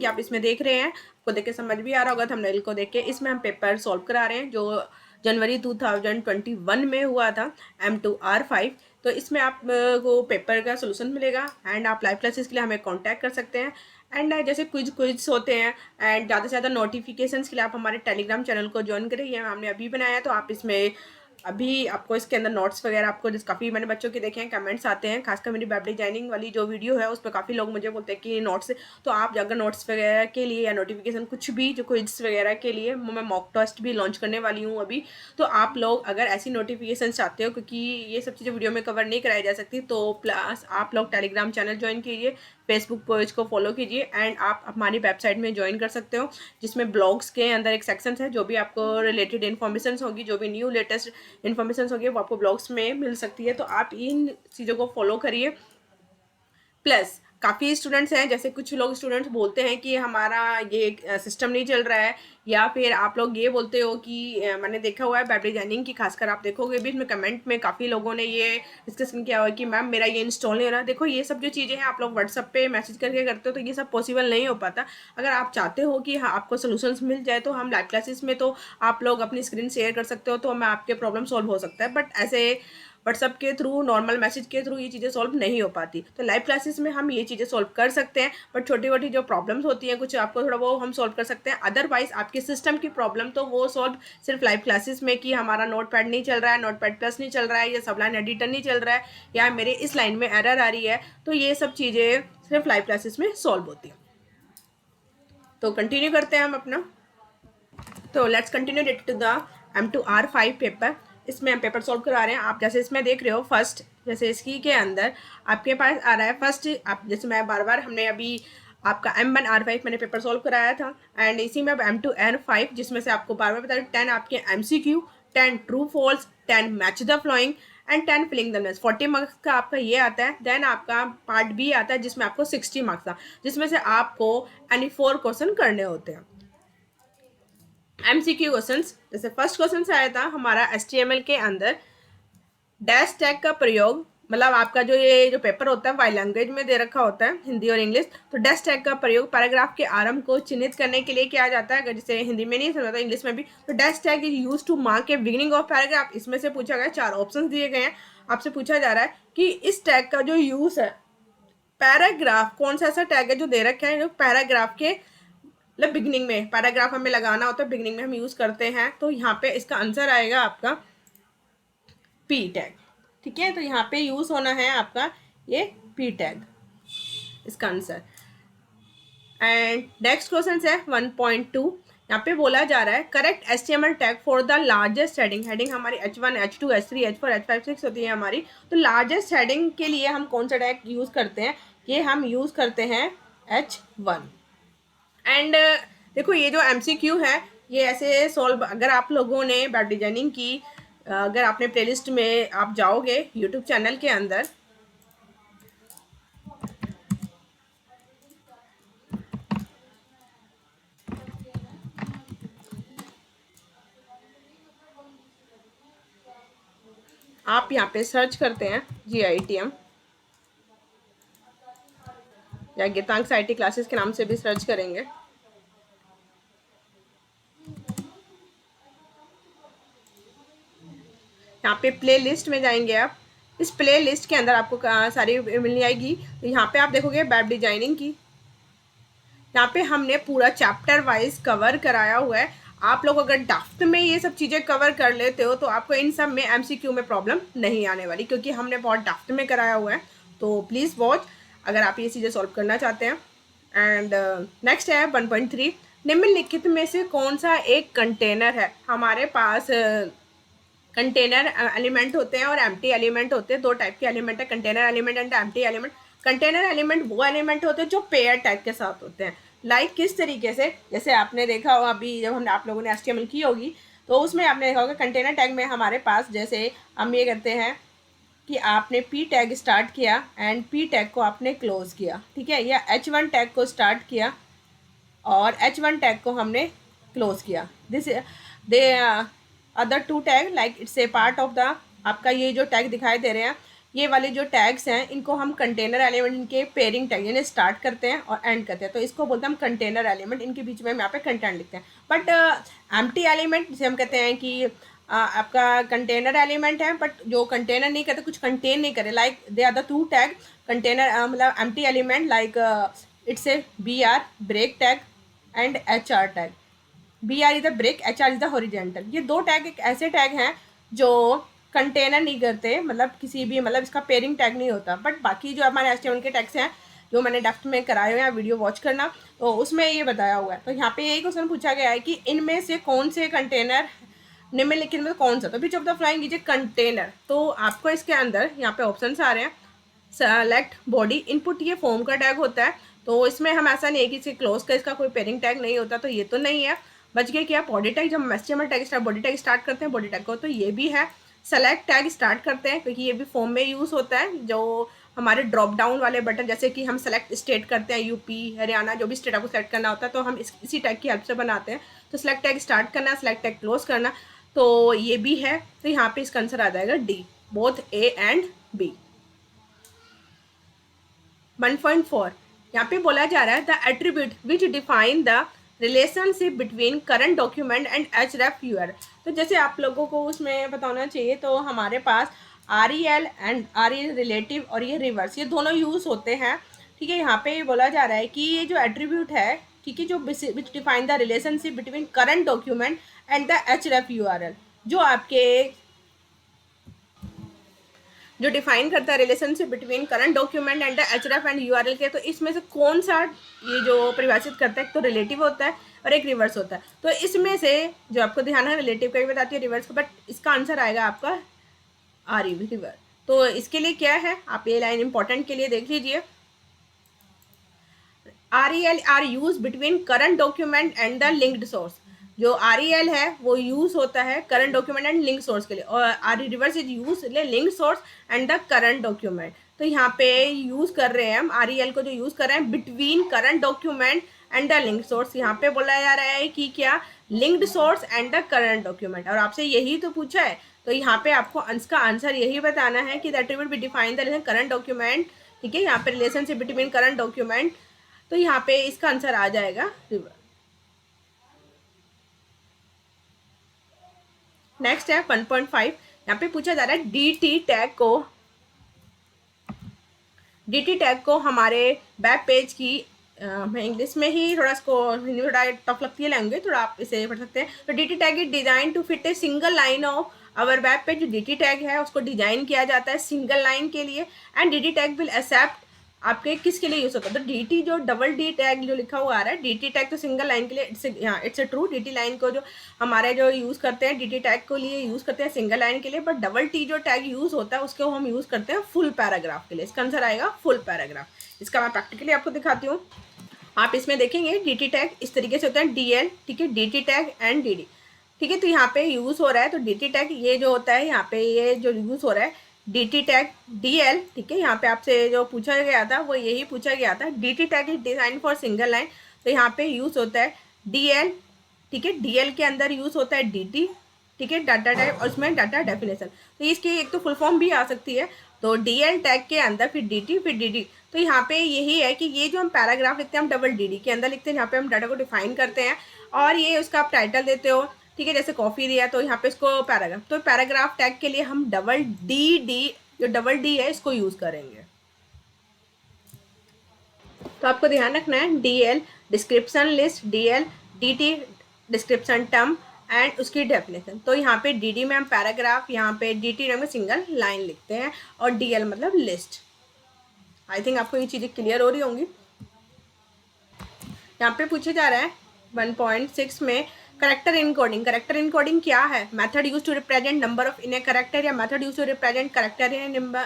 कि आप इसमें देख रहे हैं, आपको देख के समझ भी आ रहा होगा थंबनेल को देख के। इसमें हम पेपर सॉल्व करा रहे हैं जो जनवरी 2021 में हुआ था, M2R5। तो इसमें आप को पेपर का सोल्यूशन मिलेगा एंड आप लाइव क्लासेस के लिए हमें कांटेक्ट कर सकते हैं। एंड जैसे क्विज होते हैं एंड ज़्यादा से ज़्यादा नोटिफिकेशंस के लिए आप हमारे टेलीग्राम चैनल को ज्वाइन करें, ये हमने अभी बनाया। तो आप इसमें अभी आपको इसके अंदर नोट्स वगैरह आपको काफ़ी मैंने बच्चों के देखे हैं, कमेंट्स आते हैं, खासकर मेरी वेब डिजाइनिंग वाली जो वीडियो है उस पर काफ़ी लोग मुझे बोलते हैं कि नोट्स। तो आप अगर नोट्स वगैरह के लिए या नोटिफिकेशन कुछ भी जो क्विज वगैरह के लिए मैं मॉक टेस्ट भी लॉन्च करने वाली हूँ अभी। तो आप लोग अगर ऐसी नोटिफिकेशन चाहते हो, क्योंकि ये सब चीज़ें वीडियो में कवर नहीं कराई जा सकती, तो प्लस आप लोग टेलीग्राम चैनल ज्वाइन कीजिए, फेसबुक पेज को फॉलो कीजिए एंड आप हमारी वेबसाइट में ज्वाइन कर सकते हो, जिसमें ब्लॉग्स के अंदर एक सेक्शन है जो भी आपको रिलेटेड इन्फॉर्मेशन होगी, जो भी न्यू लेटेस्ट इन्फॉर्मेशन होगी वो आपको ब्लॉग्स में मिल सकती है। तो आप इन चीज़ों को फॉलो करिए। प्लस काफ़ी स्टूडेंट्स हैं, जैसे कुछ लोग स्टूडेंट्स बोलते हैं कि हमारा ये सिस्टम नहीं चल रहा है, या फिर आप लोग ये बोलते हो कि मैंने देखा हुआ है वेब डिजाइनिंग की, खासकर आप देखोगे भी इसमें कमेंट में काफ़ी लोगों ने ये डिस्कशन किया हुआ है कि मैम मेरा ये इंस्टॉल नहीं हो रहा। देखो ये सब जो चीज़ें हैं आप लोग व्हाट्सअप पे मैसेज करके करते हो तो ये सब पॉसिबल नहीं हो पाता। अगर आप चाहते हो कि हाँ आपको सोल्यूशंस मिल जाए तो हम लाइव क्लासेस में तो आप लोग अपनी स्क्रीन शेयर कर सकते हो, तो हमें आपके प्रॉब्लम सॉल्व हो सकता है। बट ऐसे व्हाट्सअप के थ्रू, नॉर्मल मैसेज के थ्रू ये चीज़ें सॉल्व नहीं हो पाती। तो लाइव क्लासेस में हम ये चीज़ें सॉल्व कर सकते हैं, बट छोटी मोटी जो प्रॉब्लम्स होती हैं कुछ आपको थोड़ा वो हम सॉल्व कर सकते हैं। अदरवाइज आपके सिस्टम की प्रॉब्लम तो वो सॉल्व सिर्फ लाइव क्लासेस में, कि हमारा नोट पैड नहीं चल रहा है, नोट पैड प्लस नहीं चल रहा है, या सबलाइन एडिटर नहीं चल रहा है, या मेरे इस लाइन में एरर आ रही है, तो ये सब चीज़ें सिर्फ लाइव क्लासेस में सॉल्व होती हैं। तो कंटिन्यू करते हैं हम अपना। तो let's continue to the M2R5 paper. इसमें हम पेपर सॉल्व करा रहे हैं। आप जैसे इसमें देख रहे हो फर्स्ट, जैसे इसकी के अंदर आपके पास आ रहा है फर्स्ट, आप जैसे मैं बार बार हमने अभी आपका M1R5 मैंने पेपर सॉल्व कराया था, एंड इसी में अब M2R5 जिसमें से आपको बार बार बता रही 10 आपके MCQ, 10 true false, 10 match the following and 10 filling the blanks. 40 marks का आपका ये आता है। देन आपका पार्ट बी आता है जिसमें आपको 60 मार्क्स था, जिसमें से आपको एनी 4 क्वेश्चन करने होते हैं। MCQ क्वेश्चंस, जैसे फर्स्ट क्वेश्चन आया था हमारा HTML के अंदर डैश टैग का प्रयोग, मतलब आपका जो ये जो पेपर होता है वाई लैंग्वेज में दे रखा होता है, हिंदी और इंग्लिश। तो डैश टैग का प्रयोग पैराग्राफ के आरंभ को चिन्हित करने के लिए किया जाता है। अगर जैसे हिंदी में नहीं समझता इंग्लिश में भी, तो dash tag is use to mark a beginning of paragraph. इसमें से पूछा गया, 4 ऑप्शन दिए गए हैं, आपसे पूछा जा रहा है कि इस टैग का जो यूज है पैराग्राफ, कौन सा ऐसा टैग है जो दे रखा है जो पैराग्राफ के मतलब बिगनिंग में, पैराग्राफ हमें लगाना होता है बिगनिंग में हम यूज करते हैं। तो यहाँ पे इसका आंसर आएगा आपका पी टैग। ठीक है, तो यहाँ पे यूज होना है आपका ये पी टैग, इसका आंसर। एंड नेक्स्ट क्वेश्चन है 1.2। यहाँ पे बोला जा रहा है correct HTML tag for the largest heading. Heading हमारी H1, H2, H3, H4, H5, 6 होती है हमारी। तो लार्जेस्ट हेडिंग के लिए हम कौन सा टैग यूज करते हैं? ये हम यूज करते हैं H1। एंड देखो ये जो MCQ है ये ऐसे सॉल्व, अगर आप लोगों ने वेब डिजाइनिंग की, अगर आपने प्लेलिस्ट में आप जाओगे यूट्यूब चैनल के अंदर, आप यहाँ पे सर्च करते हैं GITM या गीतांक्स IT क्लासेस के नाम से भी सर्च करेंगे। यहाँ पे प्ले लिस्ट में जाएंगे आप, इस प्ले लिस्ट के अंदर आपको सारी मिल जाएगी। तो यहाँ पे आप देखोगे वेब डिजाइनिंग की, यहाँ पे हमने पूरा चैप्टर वाइज कवर कराया हुआ है। आप लोग अगर ड्राफ्ट में ये सब चीज़ें कवर कर लेते हो तो आपको इन सब में MCQ में प्रॉब्लम नहीं आने वाली, क्योंकि हमने बहुत ड्राफ्ट में कराया हुआ है। तो प्लीज़ वॉच अगर आप ये चीज़ें सॉल्व करना चाहते हैं। एंड नेक्स्ट है 1.3। निम्नलिखित में से कौन सा एक कंटेनर है? हमारे पास कंटेनर एलिमेंट होते हैं और एम्प्टी एलिमेंट होते हैं। 2 टाइप के एलिमेंट है, container element and empty element. Container element वो एलिमेंट होते हैं जो पेयर टैग के साथ होते हैं। लाइक किस तरीके से, जैसे आपने देखा होगा अभी जब हम आप लोगों ने HTML की होगी तो उसमें आपने देखा होगा कंटेनर टैग में हमारे पास जैसे हम ये करते हैं कि आपने P टैग स्टार्ट किया एंड P टैग को आपने क्लोज किया, ठीक है, या H1 टैग को स्टार्ट किया और H1 टैग को हमने क्लोज किया। This they other 2 tag like it's A part of the, आपका ये जो टैग दिखाई दे रहे हैं ये वाले जो टैग्स हैं इनको हम कंटेनर एलिमेंट के पेयरिंग टैग यानी स्टार्ट करते हैं और एंड करते हैं, तो इसको बोलते हैं हम कंटेनर एलिमेंट। इनके बीच में हम यहाँ पे कंटेंट लिखते हैं। बट एम्प्टी एलिमेंट जिसे हम कहते हैं कि आपका कंटेनर एलिमेंट है बट जो कंटेनर नहीं करते, कुछ कंटेन नहीं करे, like they are the two tag container मतलब empty element like it's a BR break tag and HR tag. BR is the break, HR is the horizontal. ये दो टैग एक ऐसे टैग हैं जो कंटेनर नहीं करते, मतलब किसी भी मतलब इसका पेयरिंग टैग नहीं होता। बट बाकी जो हमारे HTML के टैग्स हैं जो मैंने डेप्थ में कराए हुए हैं, वीडियो वॉच करना, तो उसमें ये बताया हुआ है। तो यहाँ पे यही क्वेश्चन पूछा गया है कि इनमें से कौन से कंटेनर निम्नलिखित में कौन सा, तो बीच ऑफ द फ्लाइंग कीजिए कंटेनर। तो आपको इसके अंदर यहाँ पे ऑप्शन आ रहे हैं, सेलेक्ट बॉडी इनपुट, ये फॉर्म का टैग होता है। तो इसमें हम ऐसा नहीं है कि इसे क्लोज का इसका कोई पेयरिंग टैग नहीं होता, तो ये तो नहीं है। बच गया क्या, बॉडी टैग। जब हम HTML tag start body tag start करते हैं बॉडी टैग को, तो ये भी है। सेलेक्ट टैग स्टार्ट करते हैं क्योंकि ये भी फॉर्म में यूज़ होता है, जो हमारे ड्रॉप डाउन वाले बटन, जैसे कि हम सेलेक्ट स्टेट करते हैं, यूपी हरियाणा जो भी स्टेट आपको सेलेक्ट करना होता है, तो हम इसी टैग की हेल्प से बनाते हैं। तो सेलेक्ट टैग स्टार्ट करना, सेलेक्ट टैग क्लोज करना, तो ये भी है। तो यहाँ पे इसका आंसर आ जाएगा D, both A and B। 1.4 यहाँ पे बोला जा रहा है the attribute which define the relationship between current document and href URL। तो जैसे आप लोगों को उसमें बताना चाहिए, तो हमारे पास REL एंड REL रिलेटिव और ये रिवर्स, ये दोनों यूज़ होते हैं। ठीक है, यहाँ पे बोला जा रहा है कि ये जो एट्रीब्यूट है, ठीक है, जो विच define the relationship between current document and the href URL, जो आपके जो डिफाइन करता है relationship between current document and the href and URL के, तो इसमें से कौन सा ये जो परिभाषित करता है, एक तो रिलेटिव होता है और एक रिवर्स होता है। तो इसमें से जो आपको ध्यान है, रिलेटिव का भी बताती है, रिवर्स का, बट इसका आंसर आएगा आपका REV रिवर्स। तो इसके लिए क्या है, आप ये लाइन इंपॉर्टेंट के लिए देख लीजिए। REL are use between current document and the linked source. जो REL है वो यूज होता है current document and link source के लिए, और reverse is use link source and the current document. तो यहाँ पे यूज कर रहे हैं हम REL को, जो यूज कर रहे हैं between current document and the link source. यहाँ पे बोला जा रहा है कि क्या, linked source and the current document, और आपसे यही तो पूछा है। तो यहाँ पे आपको इसका आंसर यही बताना है कि the attribute be define the current document. ठीक है, यहाँ पे रिलेशनशिप बिटवीन करंट डॉक्यूमेंट, तो यहाँ पे इसका आंसर आ जाएगा रिवर्स। नेक्स्ट है 1.5, यहाँ पे पूछा जा रहा है DT टैग को हमारे वेब पेज की मैं इंग्लिश में ही थोड़ा इसको, हिंदी में थोड़ा टफ लगती है लैंग्वेज, थोड़ा आप इसे पढ़ सकते हैं। तो DT tag is design to fit a single line of our web page. जो DT टैग है उसको डिजाइन किया जाता है सिंगल लाइन के लिए, and DT tag will accept आपके किसके लिए यूज होता है, तो DT जो डबल D टैग जो लिखा हुआ आ रहा है, DT टैग तो सिंगल लाइन के लिए, it's a true. DT line को जो हमारे जो यूज करते हैं DT टैग को लिए यूज करते हैं सिंगल लाइन के लिए, बट डबल T जो टैग यूज होता है उसको हम यूज करते हैं फुल पैराग्राफ के लिए। इसका आंसर आएगा फुल पैराग्राफ। इसका मैं प्रैक्टिकली आपको दिखाती हूँ। आप इसमें देखेंगे DT टैग इस तरीके से होता है, DL, ठीक है, DT टैग एंड DD। ठीक है, तो यहाँ पे यूज हो रहा है, तो DT टैग ये जो होता है, यहाँ पे ये जो यूज हो रहा है DT टैग DL। ठीक है, यहाँ पे आपसे जो पूछा गया था वो यही पूछा गया था, DT tag is design for single line. तो यहाँ पे यूज होता है DL। ठीक है, DL के अंदर यूज होता है DT। ठीक है, डाटा टाइप और उसमें डाटा डेफिनेशन। तो इसकी एक तो फुल फॉर्म भी आ सकती है, तो DL टैग के अंदर फिर DT फिर DD। तो यहाँ पे यही है कि ये जो हम पैराग्राफ लिखते हैं हम डबल DD के अंदर लिखते हैं, यहाँ पे हम डाटा को डिफाइन करते हैं, और ये उसका आप टाइटल देते हो। ठीक है, जैसे कॉफी दिया तो यहाँ पे इसको पैराग्राफ, तो पैराग्राफ टैग के लिए हम डबल DD, जो डबल D है इसको यूज करेंगे। तो आपको ध्यान रखना है DL description list, DL DT description term and उसकी डेफिनेशन। तो यहाँ पे DD में हम पैराग्राफ, यहाँ पे DT में सिंगल लाइन लिखते हैं, और DL मतलब लिस्ट। आई थिंक आपको ये चीज़ें क्लियर हो रही होंगी। यहाँ पे पूछा जा रहा है 1.6 में करेक्टर इनकोडिंग। करेक्टर इनकोडिंग क्या है, method use to represent number of in a character, या method use to represent character in a number,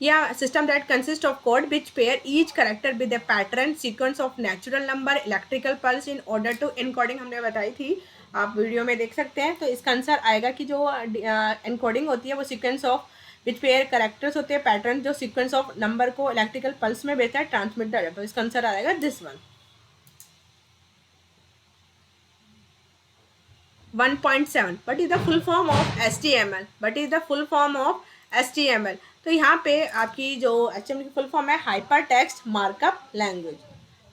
या system that consist of code which pair each character with a pattern sequence of natural number electrical pulse in order to encoding. हमने बताई थी, आप video में देख सकते हैं। तो इसका आंसर आएगा कि जो इनकोडिंग होती है वो sequence of which pair characters होते हैं, पैटर्न जो सीक्वेंस ऑफ नंबर को इलेक्ट्रिकल पल्स में भेजता है, ट्रांसमिट कर जाता है। तो इसका आंसर आएगा this one. 1.7 what is the full form of HTML? What is the full form of HTML। तो यहाँ पे आपकी जो HTML की फुल फॉर्म है hyper text markup language.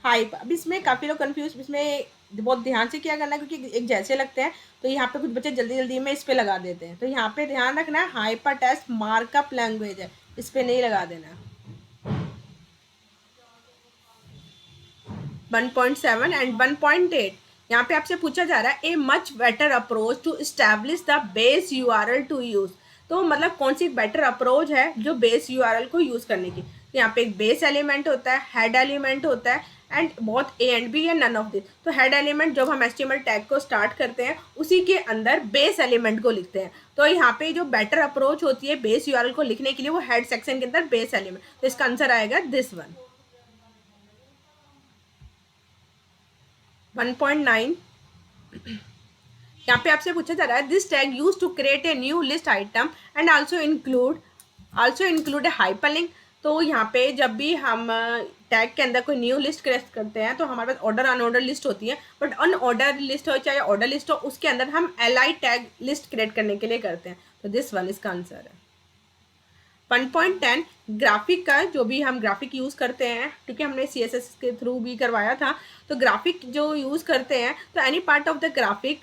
Hype, अब इसमें काफ़ी लोग कंफ्यूज, इसमें बहुत ध्यान से क्या करना है क्योंकि एक जैसे लगते हैं, तो यहाँ पे कुछ बच्चे जल्दी जल्दी में इस पे लगा देते हैं। तो यहाँ पे ध्यान रखना है हाइपर टेक्स्ट मार्कअप लैंग्वेज है, इस पे नहीं लगा देना। 1.7 एंड 1.8 यहाँ पे आपसे पूछा जा रहा है a much better approach to establish the base URL to use. तो मतलब कौन सी बेटर अप्रोच है जो बेस यूआरएल को यूज करने की। तो यहाँ पे एक बेस एलिमेंट होता है, हेड एलिमेंट होता है एंड बहुत ए एंड बी या नन ऑफ दिस। तो हेड एलिमेंट जब हम HTML टैग को स्टार्ट करते हैं उसी के अंदर बेस एलिमेंट को लिखते हैं। तो यहाँ पे जो बेटर अप्रोच होती है बेस यूआरएल को लिखने के लिए वो हेड सेक्शन के अंदर बेस एलिमेंट। तो इसका आंसर आएगा दिस वन। 1.9 यहाँ पे आपसे पूछा जा रहा है this tag use to create a new list item and also include a hyperlink. तो यहाँ पे जब भी हम टैग के अंदर कोई न्यू लिस्ट क्रिएट करते हैं तो हमारे पास ऑर्डर अनऑर्डर लिस्ट होती है, बट अनऑर्डर लिस्ट हो चाहे ऑर्डर लिस्ट हो उसके अंदर हम एलआई टैग लिस्ट क्रिएट करने के लिए करते हैं। तो दिस वन इसका आंसर है। 1.10 ग्राफिक का, जो भी हम ग्राफिक यूज़ करते हैं क्योंकि हमने CSS के थ्रू भी करवाया था, तो ग्राफिक जो यूज़ करते हैं तो any part of the graphic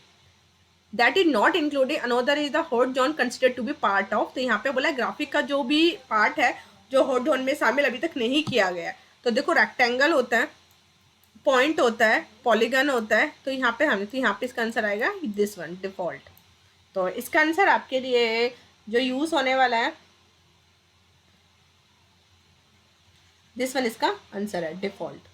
that is not included another is the hot zone considered to be part of. तो यहाँ पे बोला ग्राफिक का जो भी पार्ट है जो हॉट जोन में शामिल अभी तक नहीं किया गया है। तो देखो रेक्टेंगल होता है, पॉइंट होता है, पॉलीगन होता है। तो यहाँ पे इसका आंसर आएगा दिस वन डिफॉल्ट। तो इसका आंसर आपके लिए जो यूज़ होने वाला है दिस वन इसका आंसर है डिफॉल्ट।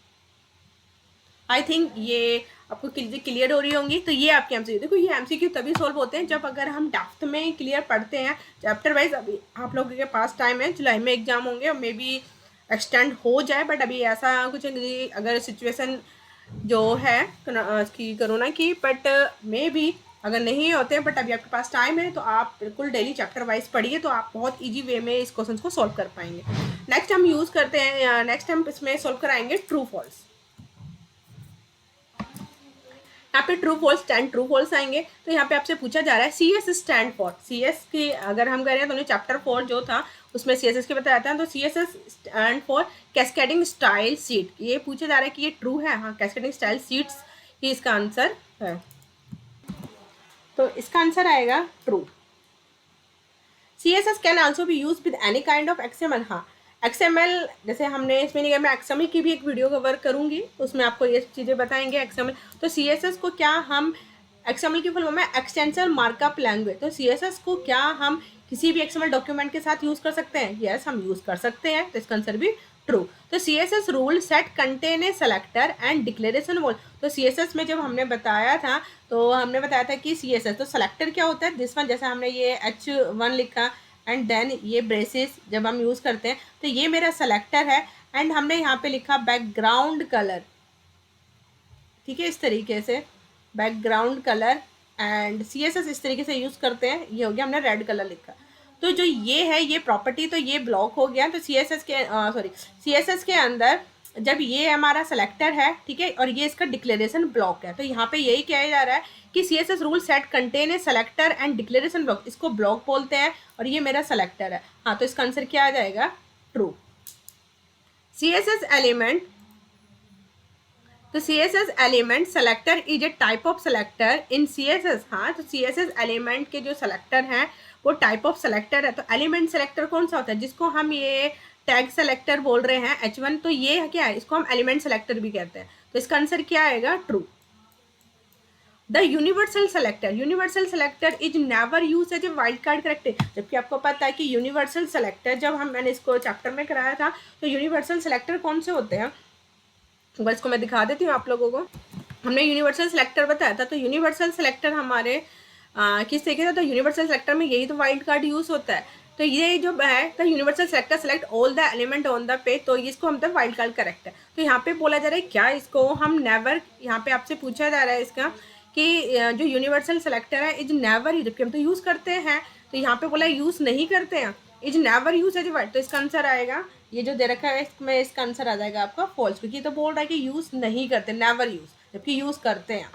आई थिंक ये आपको क्लियर हो रही होंगी। तो ये आपके MCQ, देखो ये MCQ तभी सॉल्व होते हैं जब अगर हम डेप्थ में क्लियर पढ़ते हैं चैप्टर वाइज। अभी आप लोगों के पास टाइम है, जुलाई में एग्जाम होंगे और मे बी एक्सटेंड हो जाए, बट अभी ऐसा कुछ अगर सिचुएशन जो है कि कोरोना की, बट मे बी अगर नहीं होते हैं, बट अभी आपके पास टाइम है तो आप बिल्कुल डेली चैप्टर वाइज पढ़िए तो आप बहुत इजी वे में इस क्वेश्चन को सॉल्व कर पाएंगे। नेक्स्ट हम यूज़ करते हैं, नेक्स्ट हम इसमें सॉल्व कराएंगे ट्रू फॉल्स। यहाँ पे ट्रू फॉल्स 10 ट्रू फॉल्स आएंगे। तो यहाँ पे आपसे पूछा जा रहा है CS स्टैंड फॉर। CS की अगर हम करें तो चैप्टर 4 जो था उसमें CSS के बताया था। तो CSS stand for cascading style seat. ये पूछा जा रहा है कि ये ट्रू है, हाँ कैस्केडिंग स्टाइल सीट्स ही इसका आंसर है। तो इसका आंसर आएगा true. CSS can also be use with any kind of XML। हाँ XML जैसे हमने इसमें नहीं, मैं XML की भी एक वीडियो कवर करूंगी उसमें आपको ये चीज़ें बताएंगे XML। तो CSS को क्या हम XML की फुल फॉर्म है एक्सटेंशन मार्कअप लैंग्वेज। तो CSS को क्या हम किसी भी XML डॉक्यूमेंट के साथ यूज़ कर सकते हैं? यस हम यूज़ कर सकते हैं। तो इसका आंसर भी ट्रू। तो CSS rule set contain a selector and declaration wall. तो CSS में जब हमने बताया था तो हमने बताया था कि CSS तो सेलेक्टर क्या होता है, दिस वन जैसे हमने ये H1 लिखा एंड देन ये ब्रेसेस जब हम यूज़ करते हैं तो ये मेरा सेलेक्टर है एंड हमने यहाँ पे लिखा बैकग्राउंड कलर। ठीक है, इस तरीके से बैकग्राउंड कलर एंड CSS इस तरीके से यूज़ करते हैं। ये हो गया, हमने रेड कलर लिखा। तो जो ये है ये प्रॉपर्टी, तो ये ब्लॉक हो गया। तो CSS के अंदर जब ये हमारा सेलेक्टर है, ठीक है, और ये इसका डिक्लेरेशन ब्लॉक है, तो यहाँ पे यही कहा जा रहा है कि CSS rule set contain a selector and declaration block. इसको ब्लॉक बोलते हैं और ये मेरा सेलेक्टर है। हाँ तो इसका आंसर क्या आ जाएगा? ट्रू। CSS एलिमेंट, तो CSS element selector is a type of selector in CSS। हाँ तो CSS एलिमेंट के जो सेलेक्टर हैं वो टाइप ऑफ सेलेक्टर है। तो एलिमेंट सेलेक्टर कौन सा होता है? जिसको हम ये टैग सेलेक्टर बोल रहे हैं H1, तो ये क्या है? इसको हम एलिमेंट सेलेक्टर भी कहते हैं। तो इसका आंसर क्या आएगा? True. The universal selector is never use as a wild card character. जबकि आपको पता है कि यूनिवर्सल सेलेक्टर जब मैंने इसको चैप्टर में कराया था तो यूनिवर्सल सेलेक्टर कौन से होते हैं बस इसको मैं दिखा देती हूँ आप लोगों को। हमने यूनिवर्सल सेलेक्टर बताया था। तो यूनिवर्सल सेलेक्टर हमारे किस तरीके से, तो यूनिवर्सल सेलेक्टर में यही तो वाइल्ड कार्ड यूज होता है। तो ये जो है तो universal selector select all the element on the page, तो इसको हम तो वाइल्ड कार्ड करेक्ट है। तो यहाँ पे बोला जा रहा है क्या इसको हम नेवर, यहाँ पे आपसे पूछा जा रहा है इसका कि जो यूनिवर्सल सेलेक्टर है इज नेवर यूज, जबकि हम तो यूज़ करते हैं। तो यहाँ पे बोला यूज़ नहीं करते हैं, is never use as wild. तो इसका आंसर आएगा, ये जो दे रखा है इसमें इसका आंसर आ जाएगा आपका फॉल्स, क्योंकि तो बोल रहा है कि यूज़ नहीं करते, नेवर यूज, जबकि यूज़ करते हैं।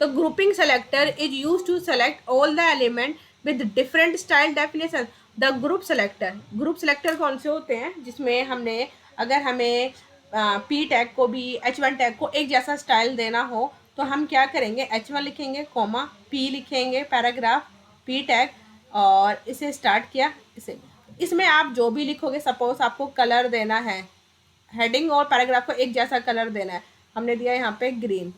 तो grouping selector is use to select all the element with different style definition. The group selector कौन से होते हैं, जिसमें हमने अगर हमें पी टैग को भी H1 टैग को एक जैसा स्टाइल देना हो तो हम क्या करेंगे, H1 लिखेंगे, कॉमा पी लिखेंगे, पैराग्राफ पी टैग, और इसे स्टार्ट किया। इसे इसमें आप जो भी लिखोगे, सपोज आपको कलर देना है, हेडिंग और पैराग्राफ को एक जैसा कलर देना है, हमने दिया यहाँ पे ग्रीन,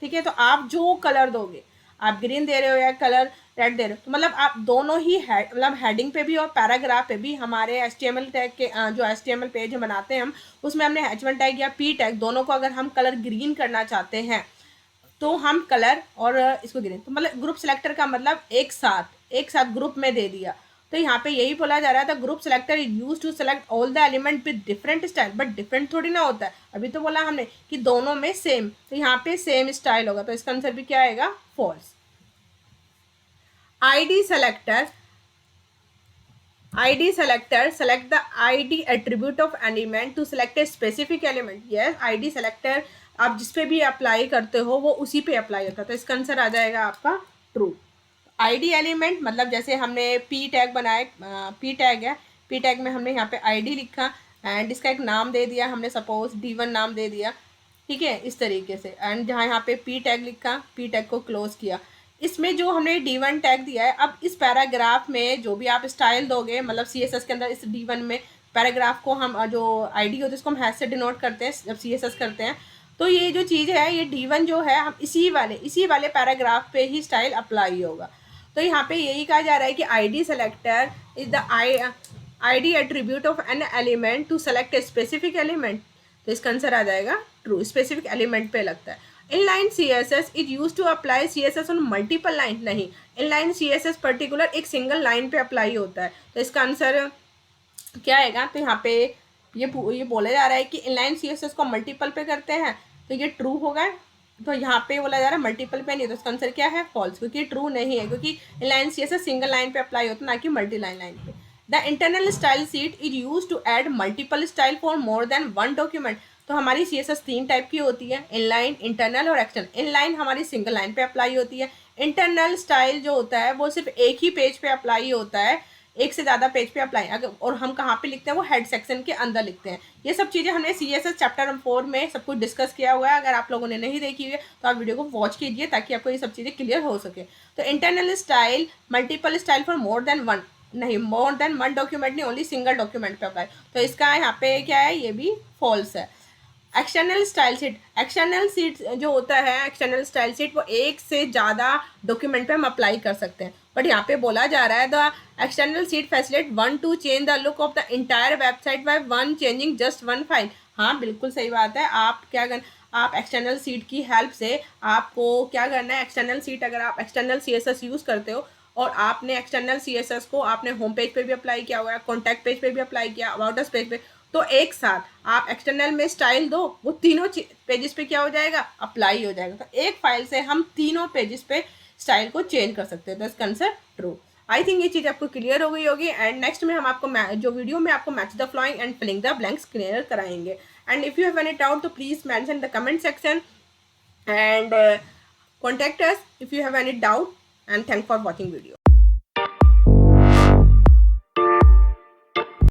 ठीक है। तो आप जो कलर दोगे, आप ग्रीन दे रहे हो या कलर रेड दे रहे हो, तो मतलब आप दोनों ही मतलब हेडिंग पे भी और पैराग्राफ पे भी हमारे HTML टैग के जो HTML पेज बनाते हैं हम, उसमें हमने H1 टैग या P टैग दोनों को अगर हम कलर ग्रीन करना चाहते हैं तो हम कलर और इसको ग्रीन, तो मतलब ग्रुप सेलेक्टर का मतलब एक साथ ग्रुप में दे दिया। तो यहाँ पे यही बोला जा रहा था, group selector is use to select all the element with different style, but different थोड़ी ना होता है, अभी तो बोला हमने कि दोनों में सेम, तो यहाँ पे सेम स्टाइल होगा, तो इसका आंसर भी क्या आएगा, false. ID selector select the ID attribute of element to select a specific element. Yes, ID selector आप जिस पे भी अप्लाई करते हो वो उसी पे अप्लाई होता है, तो इसका आंसर आ जाएगा आपका ट्रू। ID एलिमेंट मतलब जैसे हमने P टैग बनाए, P टैग है, P टैग में हमने यहाँ पे ID लिखा एंड इसका एक नाम दे दिया हमने, सपोज D1 नाम दे दिया, ठीक है, इस तरीके से, एंड जहाँ यहाँ पे P टैग लिखा, P टैग को क्लोज किया। इसमें जो हमने D1 टैग दिया है, अब इस पैराग्राफ में जो भी आप स्टाइल दोगे, मतलब CSS के अंदर इस D1 में पैराग्राफ को हम जो ID होती है उसको हम हैश से डिनोट करते हैं जब CSS करते हैं, तो ये जो चीज़ है, ये D1 जो है, हम इसी वाले पैराग्राफ पे ही स्टाइल अप्लाई होगा। तो यहाँ पे यही कहा जा रहा है कि ID selector is the ID attribute of an element to select a specific element, तो इसका आंसर आ जाएगा ट्रू, स्पेसिफिक एलिमेंट पे लगता है। Inline CSS is use to apply CSS on multiple line, नहीं, इनलाइन CSS पर्टिकुलर एक single line पे apply होता है, तो इसका आंसर क्या आएगा, तो यहाँ पे ये बोला जा रहा है कि इनलाइन CSS को मल्टीपल पे करते हैं, तो ये ट्रू होगा। तो यहाँ पे बोला जा रहा है मल्टीपल पे नहीं, तो इसका आंसर क्या है, फॉल्स, क्योंकि ट्रू नहीं है, क्योंकि इनलाइन CSS सिंगल लाइन पे अप्लाई होता है, ना कि मल्टी लाइन पे। The internal style sheet is use to add multiple style for more than one document, तो हमारी CSS 3 टाइप की होती है, इनलाइन, इंटरनल और एक्सटर्नल। इनलाइन हमारी सिंगल लाइन पे अप्लाई होती है, इंटरनल स्टाइल जो होता है वो सिर्फ एक ही पेज पे अप्लाई होता है, एक से ज़्यादा पेज पे अप्लाई, अगर और हम कहाँ पे लिखते हैं, वो हेड सेक्शन के अंदर लिखते हैं। ये सब चीज़ें हमने CSS चैप्टर 4 में सब कुछ डिस्कस किया हुआ है, अगर आप लोगों ने नहीं देखी हुई है तो आप वीडियो को वॉच कीजिए ताकि आपको ये सब चीज़ें क्लियर हो सके। तो internal style, multiple style for more than one, नहीं, मोर देन वन डॉक्यूमेंट नहीं, ओनली सिंगल डॉक्यूमेंट पे अप्लाई, तो इसका यहाँ पे क्या है, ये भी फॉल्स है। एक्सटर्नल स्टाइल सीट जो होता है, एक्सटर्नल स्टाइल सीट वो एक से ज़्यादा डॉक्यूमेंट पे हम अप्लाई कर सकते हैं, बट यहाँ पे बोला जा रहा है the external seat facilitate one two change the look of the entire website by one changing just one file. हाँ, बिल्कुल सही बात है। आप क्या करना, आप एक्सटर्नल सीट की हेल्प से आपको क्या करना है, एक्सटर्नल सीट, अगर आप एक्सटर्नल CSS यूज़ करते हो और आपने एक्सटर्नल CSS को आपने होम पेज पे भी अप्लाई किया हुआ है, कॉन्टैक्ट पेज पे भी अप्लाई किया, अबाउट अस पेज पे, तो एक साथ आप एक्सटर्नल में स्टाइल दो, वो तीनों पेजेस पे क्या हो जाएगा, अप्लाई हो जाएगा। तो एक फाइल से हम तीनों पेजेस पे स्टाइल को चेंज कर सकते हैं, तो इसका आंसर ट्रू। आई थिंक ये चीज़ आपको क्लियर हो गई होगी, एंड नेक्स्ट में हम आपको जो वीडियो में आपको match the following and filling the blanks clear कराएंगे। And if you have any doubt तो please mention the comment section and contact us if you have any doubt, and thanks for watching video.